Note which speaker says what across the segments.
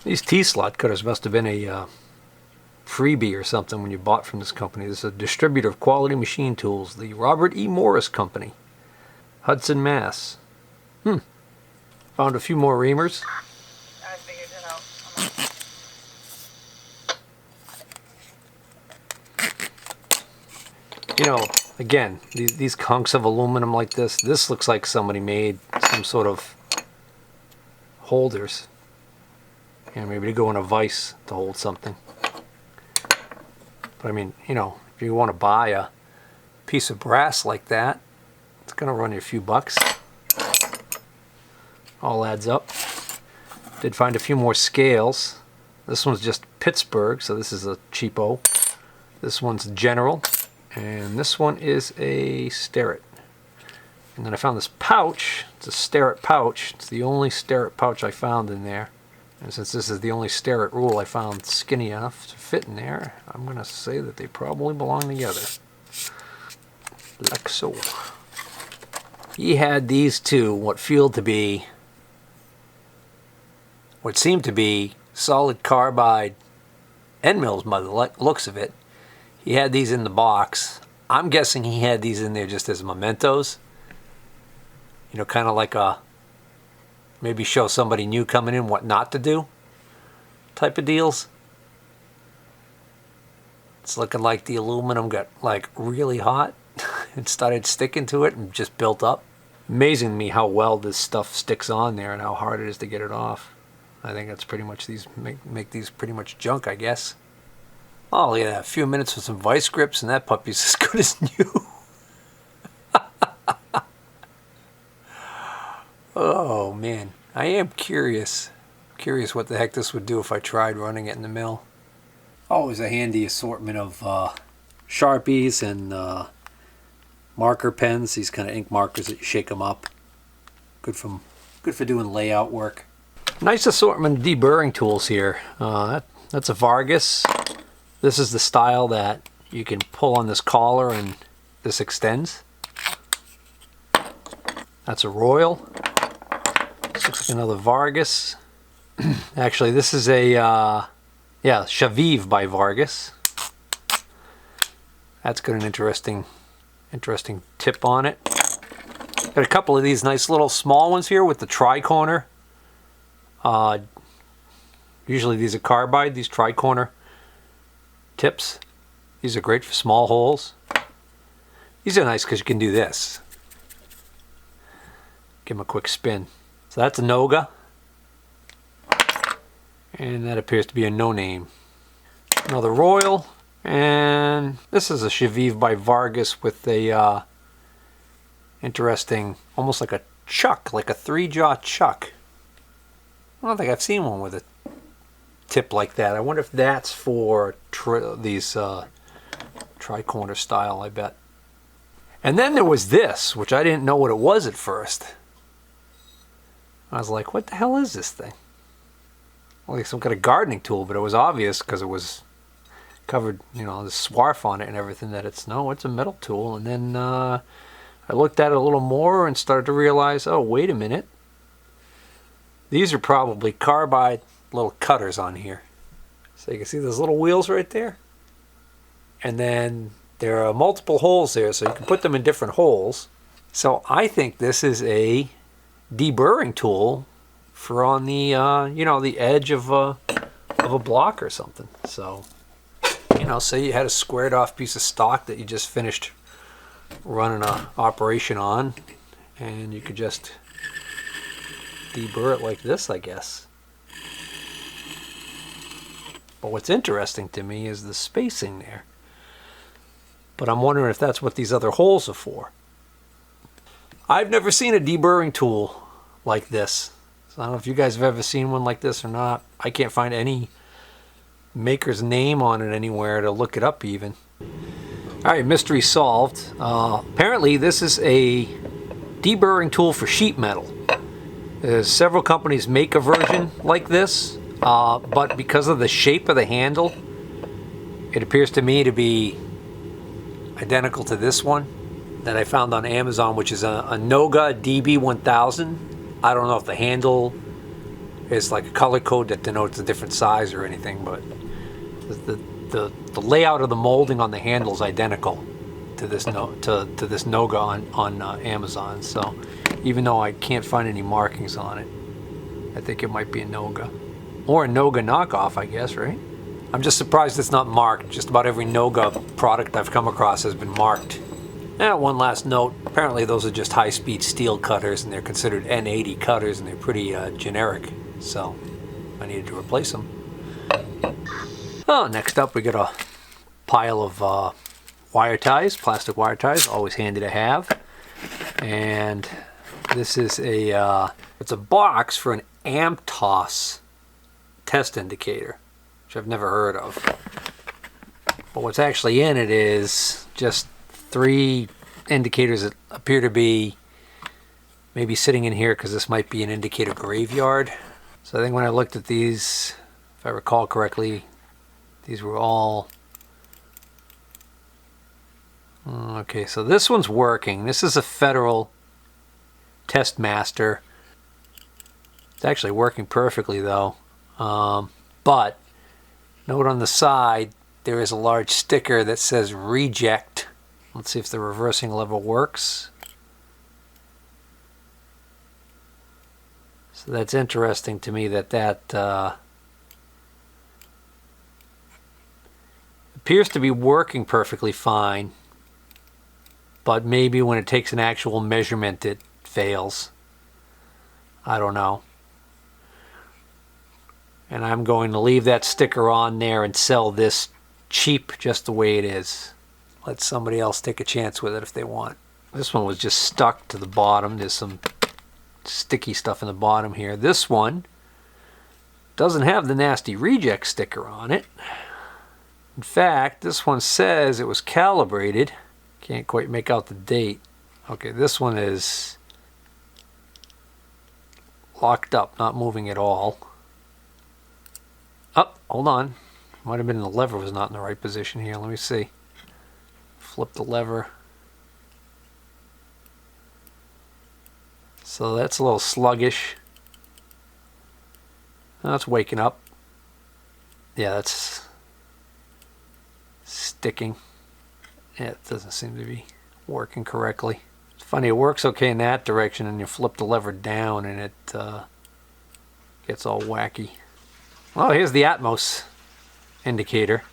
Speaker 1: These T-slot cutters must have been a freebie or something when you bought from this company. This is a distributor of quality machine tools, the Robert E. Morris Company, Hudson, Mass. Found a few more reamers.
Speaker 2: I figured it out.
Speaker 1: You know, again, these hunks of aluminum like this looks like somebody made some sort of holders. And maybe to go in a vise to hold something. But I mean, you know, if you want to buy a piece of brass like that, it's going to run you a few bucks. All adds up. Did find a few more scales. This one's just Pittsburgh, so this is a cheapo. This one's General. And this one is a Starrett. And then I found this pouch. It's a Starrett pouch. It's the only Starrett pouch I found in there. And since this is the only Starrett rule I found skinny enough to fit in there, I'm going to say that they probably belong together. Like so. He had these two, what seemed to be solid carbide end mills by the looks of it. He had these in the box. I'm guessing he had these in there just as mementos. You know, kind of like a, maybe show somebody new coming in what not to do type of deals. It's looking like the aluminum got like really hot and started sticking to it and just built up. Amazing to me how well this stuff sticks on there and how hard it is to get it off. I think that's pretty much these make these pretty much junk, I guess. Oh yeah, a few minutes with some vice grips and that puppy's as good as new. Oh man, I am curious what the heck this would do if I tried running it in the mill. Always a handy assortment of Sharpies and marker pens, these kind of ink markers that you shake them up. Good for doing layout work. Nice assortment of deburring tools here. That's a Vargas. This is the style that you can pull on this collar and this extends. That's a Royal. This looks like another Vargas. Actually, this is a Chaviv by Vargas. That's got an interesting tip on it. Got a couple of these nice little small ones here with the tri-corner. Usually these are carbide, these tri-corner tips. These are great for small holes. These are nice because you can do this. Give them a quick spin. So that's a Noga. And that appears to be a no name. Another Royal. And this is a Chaviv by Vargas with a interesting, almost like a chuck, like a 3-jaw chuck. I don't think I've seen one with a tip like that. I wonder if that's for these tri-corner style, I bet. And then there was this, which I didn't know what it was at first. I was like, what the hell is this thing? Like some kind of gardening tool, but it was obvious because it was covered, you know, the swarf on it and everything, that it's a metal tool. And then I looked at it a little more and started to realize, oh, wait a minute. These are probably carbide little cutters on here. So you can see those little wheels right there. And then there are multiple holes there, so you can put them in different holes. So I think this is a deburring tool for on the the edge of a block or something. So, you know, say you had a squared off piece of stock that you just finished running an operation on, and you could just deburr it like this, I guess. But what's interesting to me is the spacing there. But I'm wondering if that's what these other holes are for. I've never seen a deburring tool like this. So I don't know if you guys have ever seen one like this or not. I can't find any maker's name on it anywhere to look it up even. Alright, mystery solved. Apparently this is a deburring tool for sheet metal. There's several companies make a version like this, but because of the shape of the handle, it appears to me to be identical to this one that I found on Amazon, which is a Noga DB1000. I don't know if the handle it's like a color code that denotes a different size or anything, but the layout of the molding on the handle is identical to this to this Noga on Amazon. So even though I can't find any markings on it, I think it might be a Noga or a Noga knockoff, I guess, right? I'm just surprised it's not marked. Just about every Noga product I've come across has been marked. Now, one last note. Apparently those are just high-speed steel cutters, and they're considered N80 cutters, and they're pretty generic. So I needed to replace them. Oh, next up we got a pile of wire ties, plastic wire ties, always handy to have. And this is it's a box for an AMTOS test indicator, which I've never heard of. But what's actually in it is just 3 indicators that appear to be maybe sitting in here because this might be an indicator graveyard. So I think when I looked at these, if I recall correctly, these were all... Okay, so this one's working. This is a Federal Test Master. It's actually working perfectly though. But note on the side there is a large sticker that says reject. Let's see if the reversing lever works. So that's interesting to me that appears to be working perfectly fine, but maybe when it takes an actual measurement it fails. I don't know. And I'm going to leave that sticker on there and sell this cheap just the way it is. Let somebody else take a chance with it if they want. This one was just stuck to the bottom. There's some sticky stuff in the bottom here. This one doesn't have the nasty reject sticker on it. In fact, this one says it was calibrated. Can't quite make out the date. Okay, this one is locked up, not moving at all. Oh, hold on. Might have been the lever was not in the right position here. Let me see. Flip the lever. So that's a little sluggish. That's waking up. Yeah, that's sticking. Yeah, it doesn't seem to be working correctly. It's funny, it works okay in that direction, and you flip the lever down and it gets all wacky. Well, here's the Atmos indicator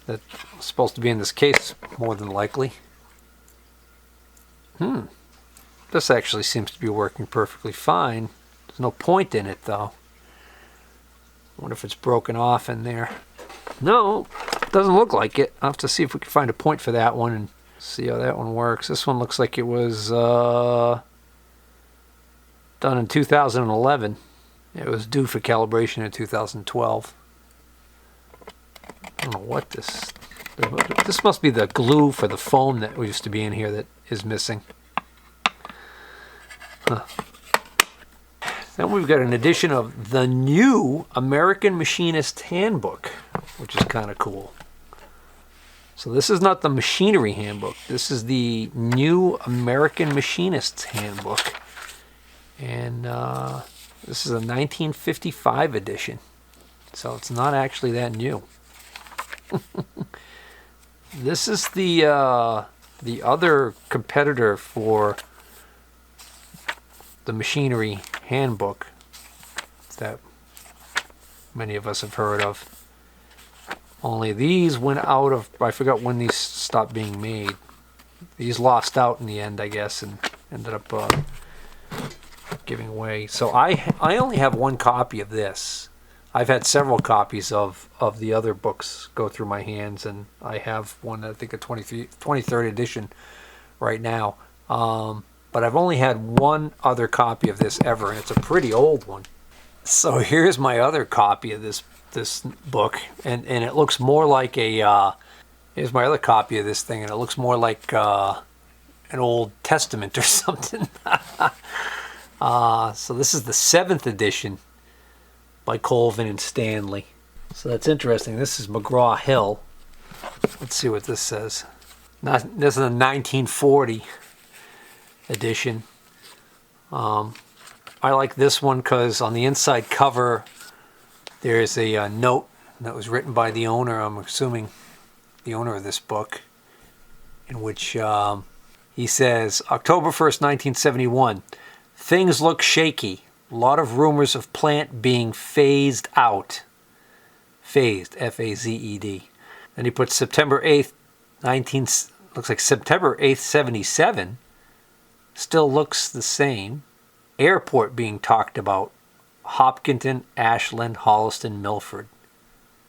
Speaker 1: that's supposed to be in this case, more than likely. This actually seems to be working perfectly fine. There's no point in it, though. I wonder if it's broken off in there. No, doesn't look like it. I'll have to see if we can find a point for that one and see how that one works. This one looks like it was done in 2011. It was due for calibration in 2012. I don't know what this must be the glue for the foam that used to be in here that is missing. Then we've got an edition of the new American Machinist Handbook, which is kind of cool. So this is not the machinery handbook. This is the new American Machinist's Handbook. And this is a 1955 edition. So it's not actually that new. This is the other competitor for the machinery handbook that many of us have heard of. Only these went out of, I forgot when these stopped being made. These lost out in the end, I guess, and ended up giving away. So I only have one copy of this. I've had several copies of the other books go through my hands, and I have one, I think a 23rd edition right now. But I've only had one other copy of this ever, and it's a pretty old one. So here's my other copy of this book, and it looks more like a, here's my other copy of this thing, and it looks more like an Old Testament or something. So this is the 7th edition by Colvin and Stanley. So that's interesting. This is McGraw-Hill. Let's see what this says. This is a 1940 edition. I like this one because on the inside cover there's a note that was written by the owner, I'm assuming the owner of this book, in which he says, October 1st, 1971, things look shaky. A lot of rumors of plant being phased out. Phased, F-A-Z-E-D. And he puts September 8th, looks like September 8th, 77. Still looks the same. Airport being talked about. Hopkinton, Ashland, Holliston, Milford.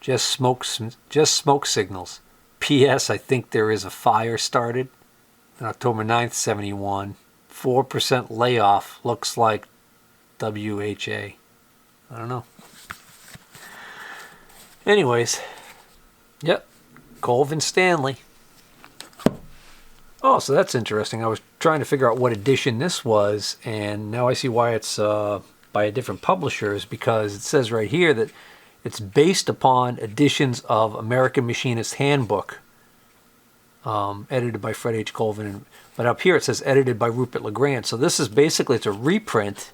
Speaker 1: Just smoke signals. P.S. I think there is a fire started. On October 9th, 71. 4% layoff. Looks like WHA. I don't know. Anyways. Yep. Colvin Stanley. Oh, so that's interesting. I was trying to figure out what edition this was, and now I see why it's by a different publisher, is because it says right here that it's based upon editions of American Machinist Handbook, edited by Fred H. Colvin. But up here it says edited by Rupert LeGrand. So this is basically, it's a reprint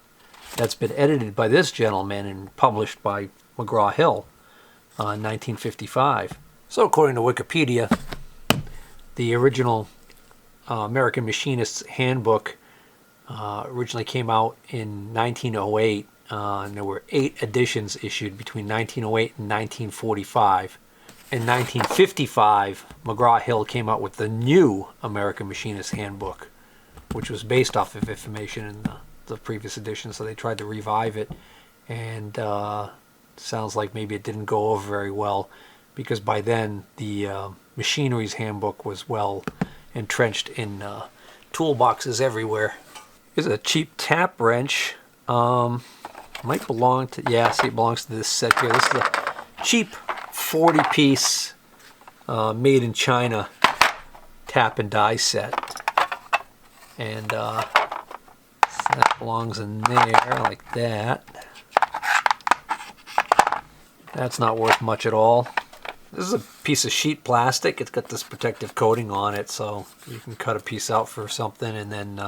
Speaker 1: that's been edited by this gentleman and published by McGraw-Hill in 1955. So according to Wikipedia, the original American Machinist's Handbook originally came out in 1908, and there were 8 editions issued between 1908 and 1945. In 1955, McGraw-Hill came out with the new American Machinist Handbook, which was based off of information in the previous edition, so they tried to revive it, and sounds like maybe it didn't go over very well, because by then the Machinery's Handbook was well entrenched in toolboxes everywhere. Here's a cheap tap wrench. Might belong to, yeah, see, it belongs to this set here. This is a cheap 40-piece made in China tap and die set. And that belongs in there like that. That's not worth much at all. This is a piece of sheet plastic. It's got this protective coating on it, so you can cut a piece out for something and then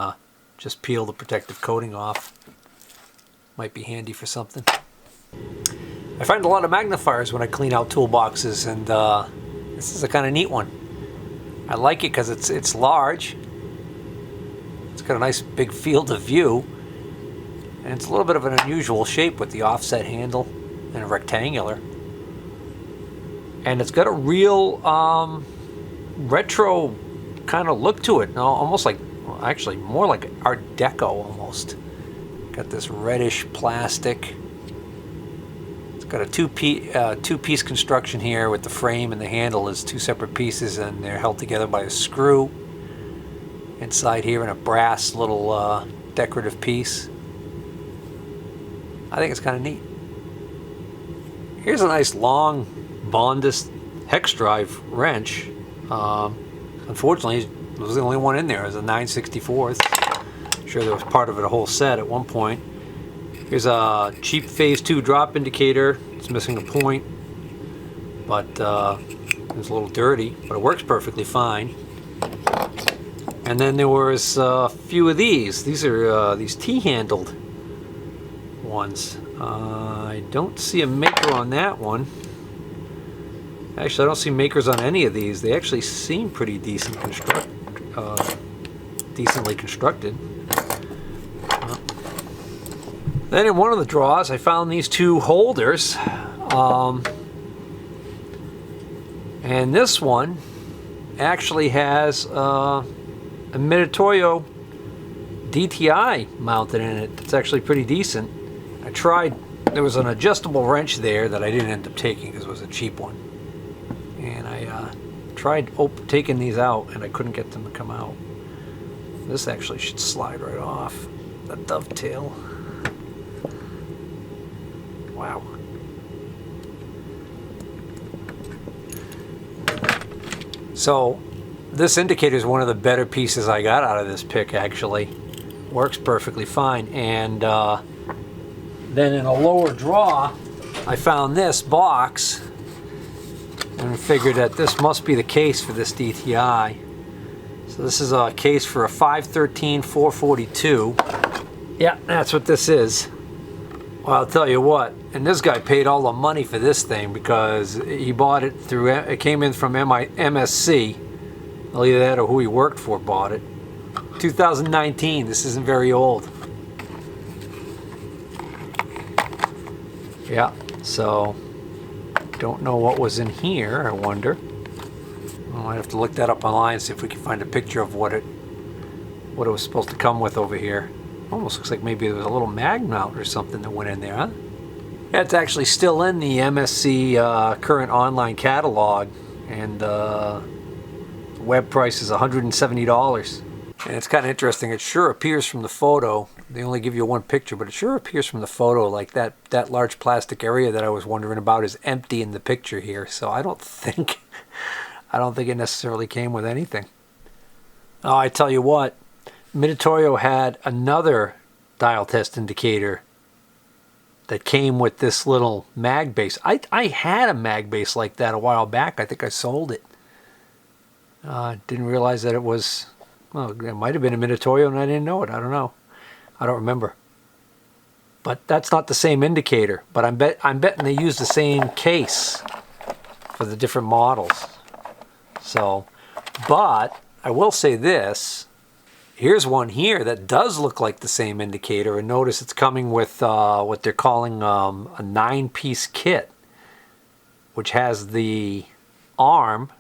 Speaker 1: just peel the protective coating off. Might be handy for something. I find a lot of magnifiers when I clean out toolboxes, and this is a kind of neat one. I like it because it's large. It's got a nice big field of view, and it's a little bit of an unusual shape with the offset handle and a rectangular. And it's got a real retro kind of look to it. No, almost like, well, actually more like Art Deco almost. Got this reddish plastic. It's got a two-piece construction here with the frame and the handle as 2 separate pieces, and they're held together by a screw. Inside here in a brass little decorative piece. I think it's kind of neat. Here's a nice long Bondus hex drive wrench. Unfortunately, it was the only one in there. It was a 9/64. I'm sure there was part of it a whole set at one point. Here's a cheap phase 2 drop indicator. It's missing a point, but it's a little dirty, but it works perfectly fine. And then there was a few of these. These are these T-handled ones. I don't see a maker on that one. Actually, I don't see makers on any of these. They actually seem pretty decently constructed. Then in one of the drawers, I found these 2 holders. And this one actually has a Mitutoyo Dti mounted in it. It's actually pretty decent. I tried, there was an adjustable wrench there that I didn't end up taking because it was a cheap one. And I tried taking these out, and I couldn't get them to come out. This actually should slide right off. The dovetail. Wow. So this indicator is one of the better pieces I got out of this pick, actually. Works perfectly fine. And then in a lower drawer, I found this box and figured that this must be the case for this DTI. So this is a case for a 513 442, Yeah, that's what this is. Well, I'll tell you what, and this guy paid all the money for this thing because he bought it through, it came in from MSC. Either that or who he worked for bought it. 2019, this isn't very old. Yeah, so don't know what was in here, I wonder. I might have to look that up online and see if we can find a picture of what it was supposed to come with over here. Almost looks like maybe there was a little mag mount or something that went in there, huh? Yeah, it's actually still in the MSC current online catalog, and the web price is $170. And it's kind of interesting. It sure appears from the photo. They only give you one picture, but it sure appears from the photo like that large plastic area that I was wondering about is empty in the picture here. So I don't think it necessarily came with anything. Oh, I tell you what. Mitutoyo had another dial test indicator that came with this little mag base. I had a mag base like that a while back. I think I sold it. Didn't realize that it was, well, it might have been a Mitutoyo and I didn't know it. I don't know. I don't remember. But that's not the same indicator. But I'm betting they use the same case for the different models. So, but I will say this. Here's one here that does look like the same indicator, and notice it's coming with what they're calling a 9-piece kit, which has the arm.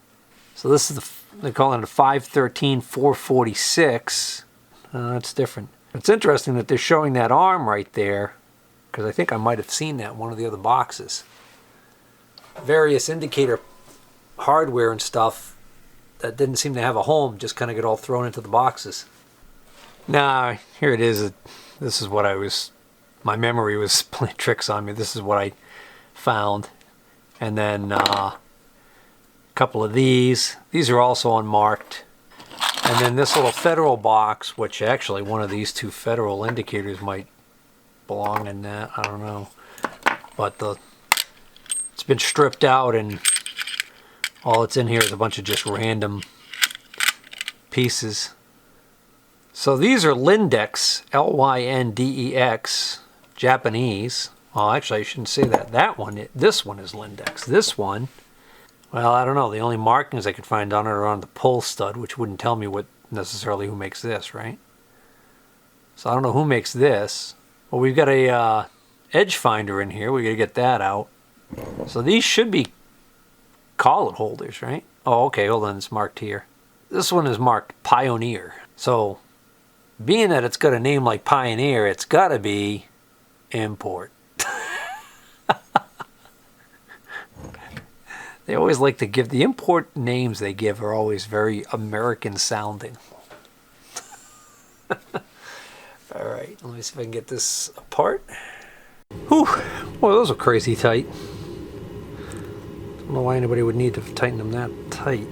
Speaker 1: So this is they're calling it a 513 446. That's different. It's interesting that they're showing that arm right there, because I think I might have seen that in one of the other boxes. Various indicator hardware and stuff that didn't seem to have a home just kind of get all thrown into the boxes. Nah, here it is. This is what my memory was playing tricks on me. This is what I found. And then a couple of these. These are also unmarked. And then this little Federal box, which actually one of these two Federal indicators might belong in that. I don't know. But it's been stripped out and all that's in here is a bunch of just random pieces. So these are Lindex, L-Y-N-D-E-X, Japanese. Well, actually, I shouldn't say that. This one is Lindex. This one, well, I don't know. The only markings I could find on it are on the pull stud, which wouldn't tell me necessarily who makes this, right? So I don't know who makes this. Well, we've got a edge finder in here. We got to get that out. So these should be collet holders, right? Oh, okay. Hold on. It's marked here. This one is marked Pioneer. So being that it's got a name like Pioneer, it's got to be import. They always like to give the import names they give are always very American sounding. All right, let me see if I can get this apart. Whew, well, those are crazy tight. Don't know why anybody would need to tighten them that tight.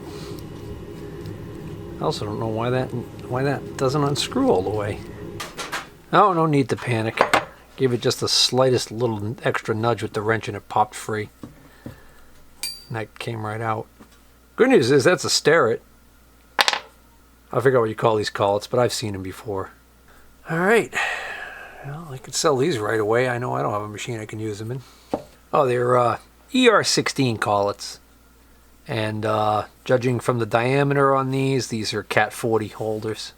Speaker 1: I also don't know why that doesn't unscrew all the way. Oh, no need to panic. Gave it just the slightest little extra nudge with the wrench and it popped free. And that came right out. Good news is that's a Starrett. I forget what you call these collets, but I've seen them before. All right. Well, I could sell these right away. I know I don't have a machine I can use them in. Oh, they're ER16 collets. And judging from the diameter on these are Cat 40 holders.